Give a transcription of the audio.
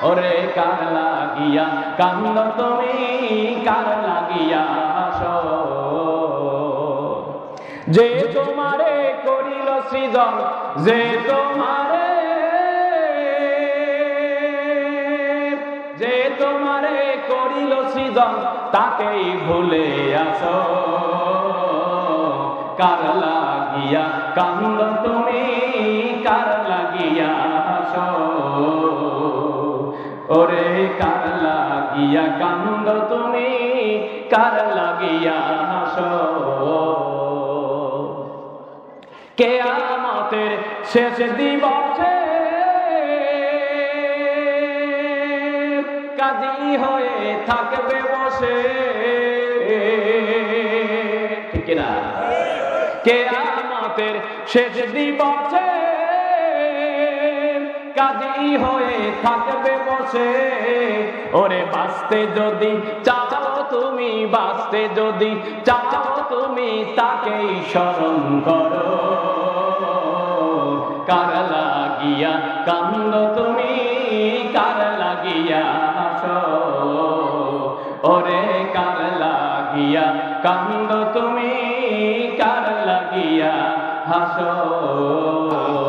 ওরে কার লাগিয়া কান্দ তুমি, কার লাগিয়া হাসো। যে তোমারে করিল সৃজন, যে তোমারে, যে তোমারে করিল সৃজন, তাকেই ভুলে আসো। কার লাগিয়া কান্দ তুমি, কার লাগিয়া হাসো। ওরে কার লাগিয়া কান্দ তুমি, কার লাগিয়া হাসো। কিয়ামতের শেষ দিবসে কাজী হয়ে থাকবে বসে, ঠিক না? কিয়ামতের শেষ দিবসে কাজী হয়ে থাকবে বসে। ওরে বাঁচতে যদি চাও তুমি, বাঁচতে যদি চাও তুমি, তাকেই স্মরণ করো। কার লাগিয়া কান্দ তুমি, কার লাগিয়া হাসো। ওরে কার লাগিয়া কান্দ তুমি, কার লাগিয়া হাসো।